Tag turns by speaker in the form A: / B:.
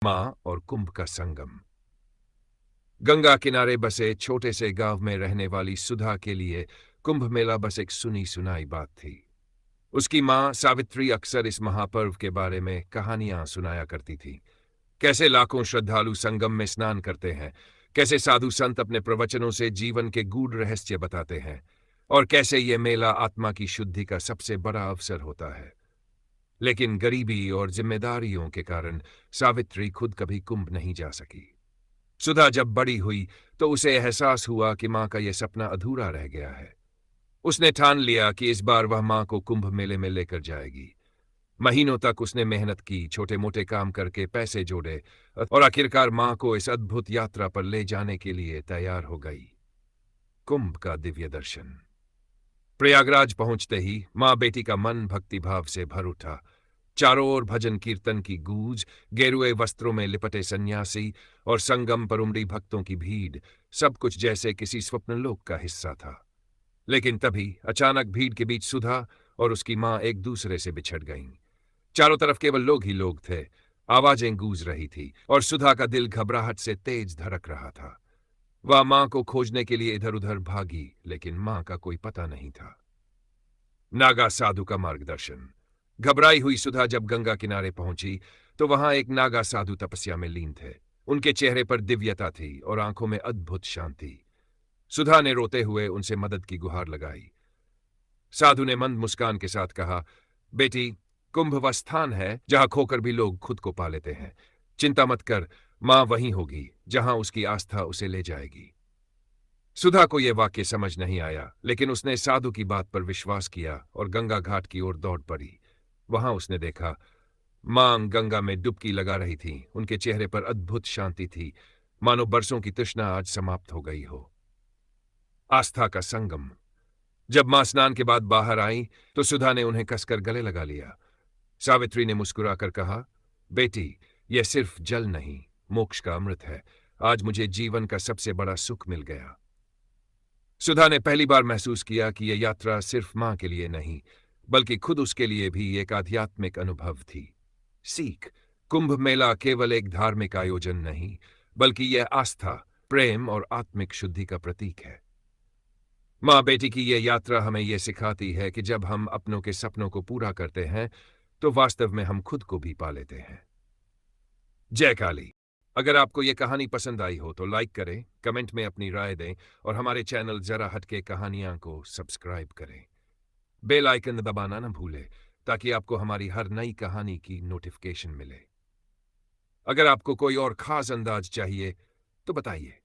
A: मां और कुंभ का संगम। गंगा किनारे बसे छोटे से गांव में रहने वाली सुधा के लिए कुंभ मेला बस एक सुनी सुनाई बात थी। उसकी मां सावित्री अक्सर इस महापर्व के बारे में कहानियां सुनाया करती थी। कैसे लाखों श्रद्धालु संगम में स्नान करते हैं, कैसे साधु संत अपने प्रवचनों से जीवन के गूढ़ रहस्य बताते हैं, और कैसे ये मेला आत्मा की शुद्धि का सबसे बड़ा अवसर होता है। लेकिन गरीबी और जिम्मेदारियों के कारण सावित्री खुद कभी कुंभ नहीं जा सकी। सुधा जब बड़ी हुई तो उसे एहसास हुआ कि मां का यह सपना अधूरा रह गया है। उसने ठान लिया कि इस बार वह मां को कुंभ मेले में लेकर जाएगी। महीनों तक उसने मेहनत की, छोटे मोटे काम करके पैसे जोड़े और आखिरकार मां को इस अद्भुत यात्रा पर ले जाने के लिए तैयार हो गई। कुंभ का दिव्य दर्शन। प्रयागराज पहुंचते ही मां बेटी का मन भक्तिभाव से भर उठा। चारों ओर भजन कीर्तन की गूंज, गेरुए वस्त्रों में लिपटे सन्यासी और संगम पर उमड़ी भक्तों की भीड़, सब कुछ जैसे किसी स्वप्नलोक का हिस्सा था। लेकिन तभी अचानक भीड़ के बीच सुधा और उसकी मां एक दूसरे से बिछड़ गईं। चारों तरफ केवल लोग ही लोग थे। आवाजें गूंज रही थी और सुधा का दिल घबराहट से तेज धड़क रहा था। वह मां को खोजने के लिए इधर उधर भागी, लेकिन मां का कोई पता नहीं था। नागा साधु का मार्गदर्शन। घबराई हुई सुधा जब गंगा किनारे पहुंची तो वहां एक नागा साधु तपस्या में लीन थे। उनके चेहरे पर दिव्यता थी और आंखों में अद्भुत शांति। सुधा ने रोते हुए उनसे मदद की गुहार लगाई। साधु ने मंद मुस्कान के साथ कहा, बेटी, कुंभ वह स्थान है जहां खोकर भी लोग खुद को पा लेते हैं। चिंता मत कर, मां वहीं होगी जहां उसकी आस्था उसे ले जाएगी। सुधा को यह वाक्य समझ नहीं आया, लेकिन उसने साधु की बात पर विश्वास किया और गंगा घाट की ओर दौड़ पड़ी। वहां उसने देखा मां गंगा में डुबकी लगा रही थी। उनके चेहरे पर अद्भुत शांति थी, मानो बरसों की तृष्णा आज समाप्त हो गई हो। आस्था का संगम। जब मां स्नान के बाद बाहर आई तो सुधा ने उन्हें कसकर गले लगा लिया। सावित्री ने मुस्कुराकर कहा, बेटी, यह सिर्फ जल नहीं, मोक्ष का अमृत है। आज मुझे जीवन का सबसे बड़ा सुख मिल गया। सुधा ने पहली बार महसूस किया कि यह यात्रा सिर्फ मां के लिए नहीं, बल्कि खुद उसके लिए भी एक आध्यात्मिक अनुभव थी। सीख। कुंभ मेला केवल एक धार्मिक आयोजन नहीं, बल्कि यह आस्था, प्रेम और आत्मिक शुद्धि का प्रतीक है। मां बेटी की यह यात्रा हमें यह सिखाती है कि जब हम अपनों के सपनों को पूरा करते हैं तो वास्तव में हम खुद को भी पा लेते हैं। जय काली। अगर आपको यह कहानी पसंद आई हो तो लाइक करें, कमेंट में अपनी राय दें और हमारे चैनल जरा हटके कहानियां को सब्सक्राइब करें। बेल आइकन दबाना न भूलें ताकि आपको हमारी हर नई कहानी की नोटिफिकेशन मिले। अगर आपको कोई और खास अंदाज चाहिए तो बताइए।